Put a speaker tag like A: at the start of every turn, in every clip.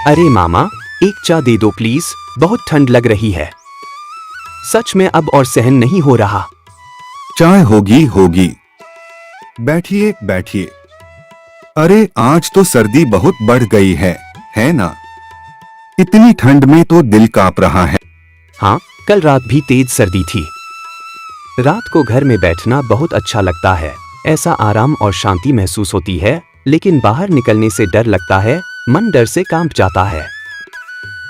A: अरे मामा, एक चाय दे दो प्लीज, बहुत ठंड लग रही है। सच में अब और सहन नहीं हो रहा।
B: चाय होगी। बैठिए बैठिए। अरे आज तो सर्दी बहुत बढ़ गई है ना? इतनी ठंड में तो दिल कांप रहा है।
A: हाँ, कल रात भी तेज सर्दी थी। रात को घर में बैठना बहुत अच्छा लगता है, ऐसा आराम और शांति महसूस होती है, लेकिन बाहर निकलने से डर लगता है, मन डर से कांप जाता है।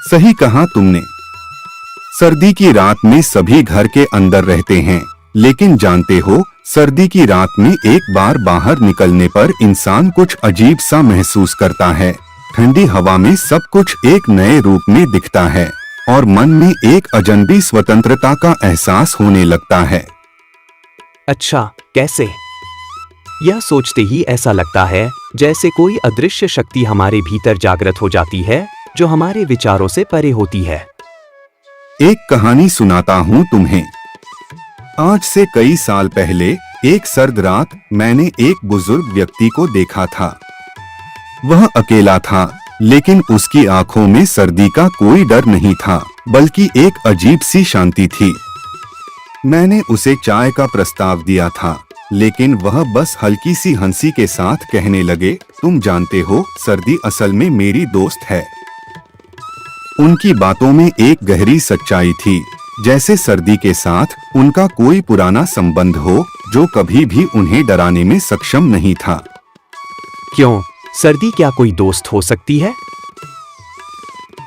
B: सही कहा तुमने। सर्दी की रात में सभी घर के अंदर रहते हैं, लेकिन जानते हो, सर्दी की रात में एक बार बाहर निकलने पर इंसान कुछ अजीब सा महसूस करता है। ठंडी हवा में सब कुछ एक नए रूप में दिखता है और मन में एक अजनबी स्वतंत्रता का एहसास होने लगता है।
A: अच्छा, कैसे? यह सोचते ही ऐसा लगता है जैसे कोई अदृश्य शक्ति हमारे भीतर जागृत हो जाती है, जो हमारे विचारों से परे होती है।
B: एक कहानी सुनाता हूँ तुम्हें। आज से कई साल पहले एक सर्द रात मैंने एक बुजुर्ग व्यक्ति को देखा था। वह अकेला था, लेकिन उसकी आंखों में सर्दी का कोई डर नहीं था, बल्कि एक अजीब सी शांति थी। मैंने उसे चाय का प्रस्ताव दिया था, लेकिन वह बस हल्की सी हंसी के साथ कहने लगे, तुम जानते हो, सर्दी असल में मेरी दोस्त है। उनकी बातों में एक गहरी सच्चाई थी, जैसे सर्दी के साथ उनका कोई पुराना संबंध हो जो कभी भी उन्हें डराने में सक्षम नहीं था।
A: क्यों, सर्दी क्या कोई दोस्त हो सकती है?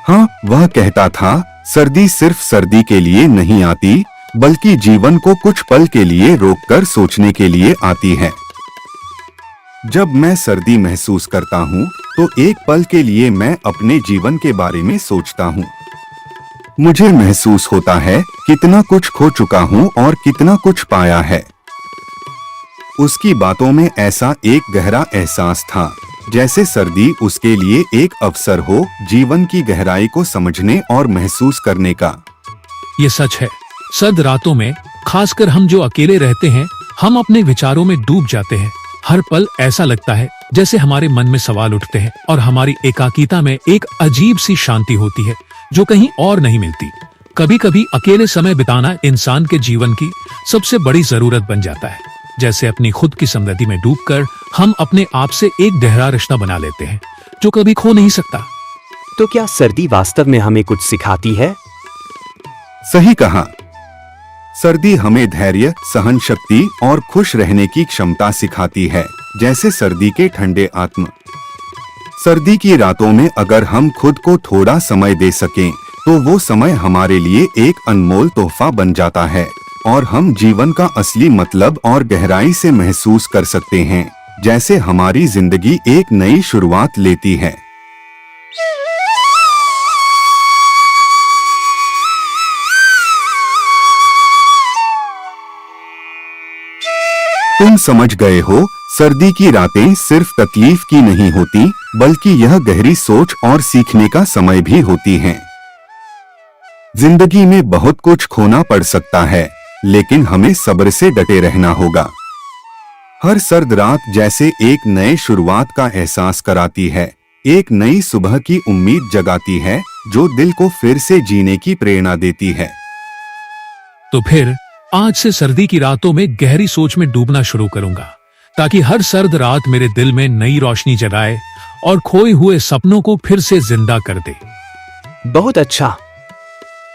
B: हाँ, वह कहता था, सर्दी सिर्फ सर्दी के लिए नहीं आती, बल्कि जीवन को कुछ पल के लिए रोककर सोचने के लिए आती है। जब मैं सर्दी महसूस करता हूँ, तो एक पल के लिए मैं अपने जीवन के बारे में सोचता हूँ। मुझे महसूस होता है कितना कुछ खो चुका हूँ और कितना कुछ पाया है। उसकी बातों में ऐसा एक गहरा एहसास था, जैसे सर्दी उसके लिए एक अवसर हो जीवन की गहराई को समझने और महसूस करने का।
C: ये सच है, सर्द रातों में खासकर हम जो अकेले रहते हैं, हम अपने विचारों में डूब जाते हैं। हर पल ऐसा लगता है जैसे हमारे मन में सवाल उठते हैं और हमारी एकाकीता में एक अजीब सी शांति होती है जो कहीं और नहीं मिलती। कभी कभी अकेले समय बिताना इंसान के जीवन की सबसे बड़ी जरूरत बन जाता है, जैसे अपनी खुद की समृद्धि में डूबकर हम अपने आप से एक गहरा रिश्ता बना लेते हैं जो कभी खो नहीं सकता।
A: तो क्या सर्दी वास्तव में हमें कुछ सिखाती है?
B: सही कहा। सर्दी हमें धैर्य, सहन शक्ति और खुश रहने की क्षमता सिखाती है, जैसे सर्दी के ठंडे आत्म। सर्दी की रातों में अगर हम खुद को थोड़ा समय दे सकें, तो वो समय हमारे लिए एक अनमोल तोहफा बन जाता है और हम जीवन का असली मतलब और गहराई से महसूस कर सकते हैं, जैसे हमारी जिंदगी एक नई शुरुआत लेती है। तुम समझ गए हो, सर्दी की रातें सिर्फ तकलीफ की नहीं होती, बल्कि यह गहरी सोच और सीखने का समय भी होती हैं। जिंदगी में बहुत कुछ खोना पड़ सकता है, लेकिन हमें सब्र से डटे रहना होगा। हर सर्द रात जैसे एक नए शुरुआत का एहसास कराती है, एक नई सुबह की उम्मीद जगाती है, जो दिल को फिर से जीने की प्रेरणा देती है।
C: तो फिर आज से सर्दी की रातों में गहरी सोच में डूबना शुरू करूंगा, ताकि हर सर्द रात मेरे दिल में नई रोशनी जगाए और खोए हुए सपनों को फिर से जिंदा कर दे।
A: बहुत अच्छा।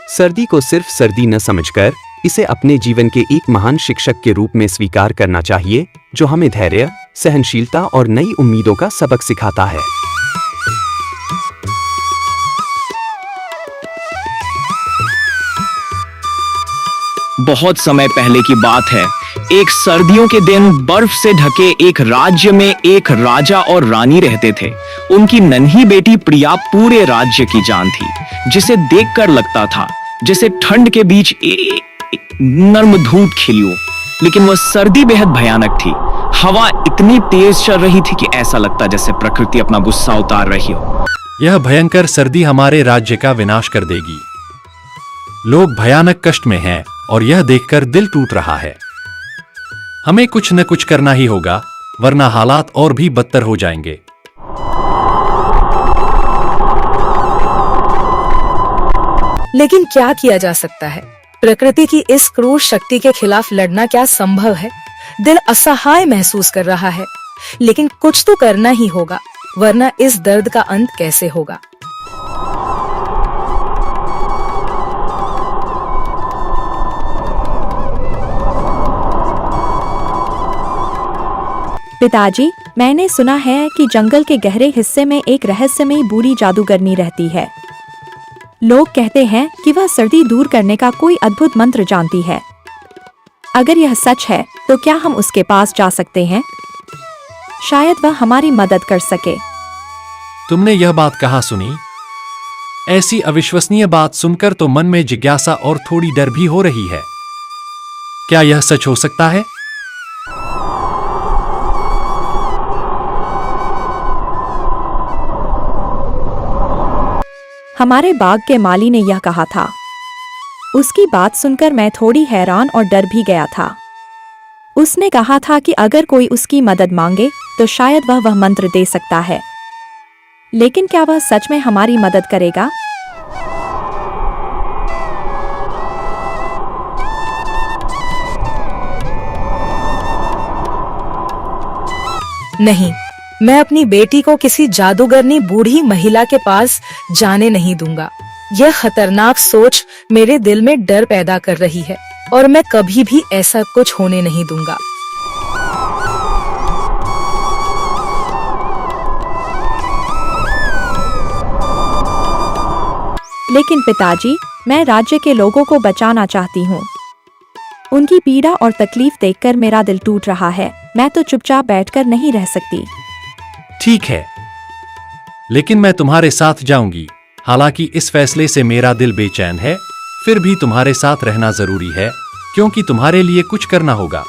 A: सर्दी को सिर्फ सर्दी न समझकर इसे अपने जीवन के एक महान शिक्षक के रूप में स्वीकार करना चाहिए, जो हमें धैर्य, सहनशीलता और नई उम्मीदों का सबक सिखाता है।
D: बहुत समय पहले की बात है। एक सर्दियों के दिन बर्फ से ढके एक राज्य में एक राजा और रानी रहते थे। उनकी नन्ही बेटी प्रिया पूरे राज्य की जान थी, जिसे देखकर लगता था जैसे ठंड के बीच नर्म धूप खिली हो। लेकिन वह सर्दी बेहद भयानक थी। हवा इतनी तेज चल रही थी कि ऐसा लगता जैसे प्रकृति अपना गुस्सा उतार रही हो।
E: यह भयंकर सर्दी हमारे राज्य का विनाश कर देगी। लोग भयानक कष्ट में हैं और यह देखकर दिल टूट रहा है। हमें कुछ न कुछ करना ही होगा, वरना हालात और भी बदतर हो जाएंगे।
F: लेकिन क्या किया जा सकता है? प्रकृति की इस क्रूर शक्ति के खिलाफ लड़ना क्या संभव है? दिल असहाय महसूस कर रहा है, लेकिन कुछ तो करना ही होगा, वरना इस दर्द का अंत कैसे होगा?
G: पिताजी, मैंने सुना है कि जंगल के गहरे हिस्से में एक रहस्यमयी बूढ़ी जादूगरनी रहती है। लोग कहते हैं कि वह सर्दी दूर करने का कोई अद्भुत मंत्र जानती है। अगर यह सच है तो क्या हम उसके पास जा सकते हैं? शायद वह हमारी मदद कर सके।
E: तुमने यह बात कहाँ सुनी? ऐसी अविश्वसनीय बात सुनकर तो मन में जिज्ञासा और थोड़ी डर भी हो रही है। क्या यह सच हो सकता है?
G: हमारे बाग के माली ने यह कहा था। उसकी बात सुनकर मैं थोड़ी हैरान और डर भी गया था। उसने कहा था कि अगर कोई उसकी मदद मांगे तो शायद वह मंत्र दे सकता है। लेकिन क्या वह सच में हमारी मदद करेगा?
F: नहीं, मैं अपनी बेटी को किसी जादूगरनी बूढ़ी महिला के पास जाने नहीं दूंगा। यह खतरनाक सोच मेरे दिल में डर पैदा कर रही है और मैं कभी भी ऐसा कुछ होने नहीं दूंगा।
G: लेकिन पिताजी, मैं राज्य के लोगों को बचाना चाहती हूँ। उनकी पीड़ा और तकलीफ देखकर मेरा दिल टूट रहा है। मैं तो चुपचाप बैठकर नहीं रह सकती।
E: ठीक है, लेकिन मैं तुम्हारे साथ जाऊंगी। हालांकि इस फैसले से मेरा दिल बेचैन है, फिर भी तुम्हारे साथ रहना जरूरी है, क्योंकि तुम्हारे लिए कुछ करना होगा।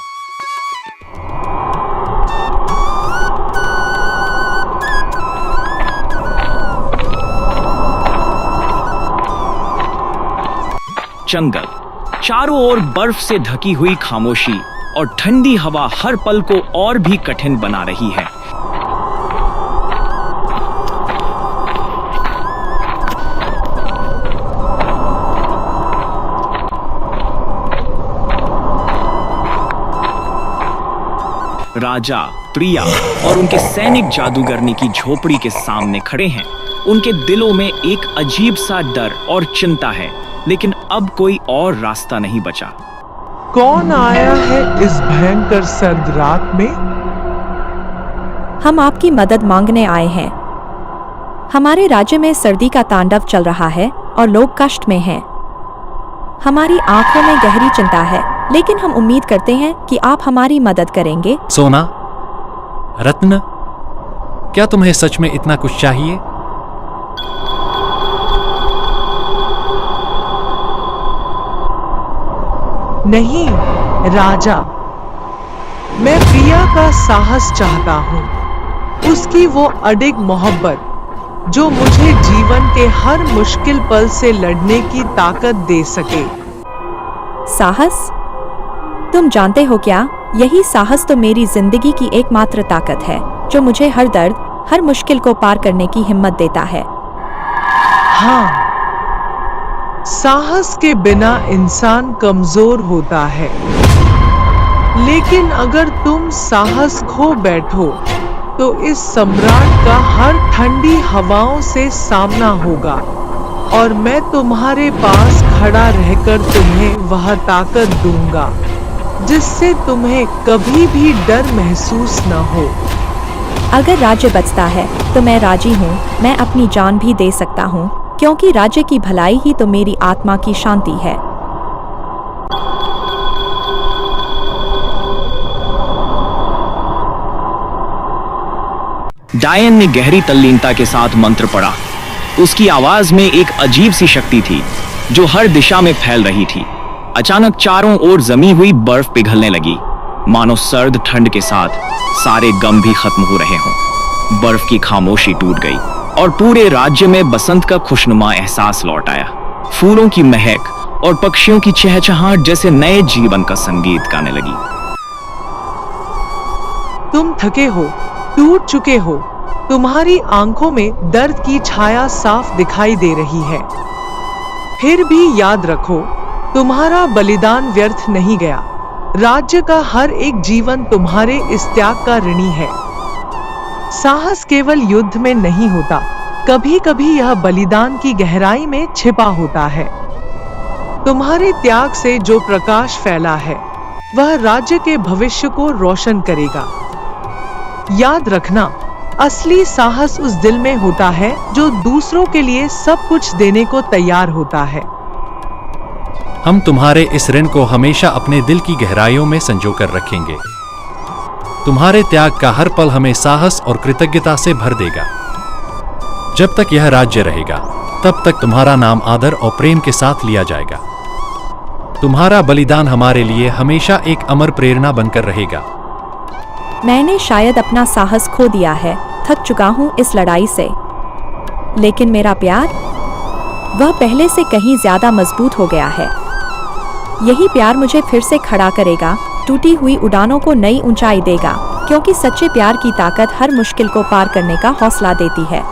D: जंगल, चारों ओर बर्फ से ढकी हुई खामोशी और ठंडी हवा हर पल को और भी कठिन बना रही है। राजा, प्रिया और उनके सैनिक जादूगरनी की झोपड़ी के सामने खड़े हैं। उनके दिलों में एक अजीब सा डर और चिंता है, लेकिन अब कोई और रास्ता नहीं बचा।
H: कौन आया है इस भयंकर सर्द रात में?
G: हम आपकी मदद मांगने आए हैं। हमारे राज्य में सर्दी का तांडव चल रहा है और लोग कष्ट में हैं। हमारी आंखों में गहरी चिंता है, लेकिन हम उम्मीद करते हैं कि आप हमारी मदद करेंगे।
E: सोना, रत्न, क्या तुम्हें सच में इतना कुछ चाहिए?
H: नहीं राजा, मैं प्रिया का साहस चाहता हूँ, उसकी वो अडिग मोहब्बत जो मुझे जीवन के हर मुश्किल पल से लड़ने की ताकत दे सके।
G: साहस? तुम जानते हो क्या, यही साहस तो मेरी जिंदगी की एकमात्र ताकत है, जो मुझे हर दर्द, हर मुश्किल को पार करने की हिम्मत देता है।
H: हाँ, साहस के बिना इंसान कमजोर होता है, लेकिन अगर तुम साहस खो बैठो तो इस सम्राट का हर ठंडी हवाओं से सामना होगा, और मैं तुम्हारे पास खड़ा रहकर तुम्हें वह ताकत दूंगा जिससे तुम्हें कभी भी डर महसूस न हो।
G: अगर राज्य बचता है तो मैं राजी हूँ। मैं अपनी जान भी दे सकता हूँ, क्योंकि राज्य की भलाई ही तो मेरी आत्मा की शांति है।
D: डायन ने गहरी तल्लीनता के साथ मंत्र पढ़ा। उसकी आवाज में एक अजीब सी शक्ति थी जो हर दिशा में फैल रही थी। अचानक चारों ओर जमी हुई बर्फ पिघलने लगी, मानो सर्द ठंड के साथ सारे गम भी खत्म हो रहे हों। बर्फ की खामोशी टूट गई और पूरे राज्य में बसंत का खुशनुमा एहसास लौट आया। फूलों की महक और पक्षियों की चहचहाहट जैसे नए जीवन का संगीत गाने लगी।
H: तुम थके हो, टूट चुके हो, तुम्हारी आंखों में दर्द की छाया साफ दिखाई दे रही है। फिर भी याद रखो, तुम्हारा बलिदान व्यर्थ नहीं गया। राज्य का हर एक जीवन तुम्हारे इस त्याग का ऋणी है। साहस केवल युद्ध में नहीं होता, कभी कभी यह बलिदान की गहराई में छिपा होता है। तुम्हारे त्याग से जो प्रकाश फैला है, वह राज्य के भविष्य को रोशन करेगा। याद रखना, असली साहस उस दिल में होता है जो दूसरों के लिए सब कुछ देने को तैयार होता है।
E: हम तुम्हारे इस ऋण को हमेशा अपने दिल की गहराइयों में संजो कर रखेंगे। तुम्हारे त्याग का हर पल हमें साहस और कृतज्ञता से भर देगा। जब तक यह राज्य रहेगा, तब तक तुम्हारा नाम आदर और प्रेम के साथ लिया जाएगा। तुम्हारा बलिदान हमारे लिए हमेशा एक अमर प्रेरणा बनकर रहेगा।
G: मैंने शायद अपना साहस खो दिया है, थक चुका हूँ इस लड़ाई से, लेकिन मेरा प्यार, वह पहले से कहीं ज्यादा मजबूत हो गया है। यही प्यार मुझे फिर से खड़ा करेगा, टूटी हुई उड़ानों को नई ऊंचाई देगा, क्योंकि सच्चे प्यार की ताकत हर मुश्किल को पार करने का हौसला देती है।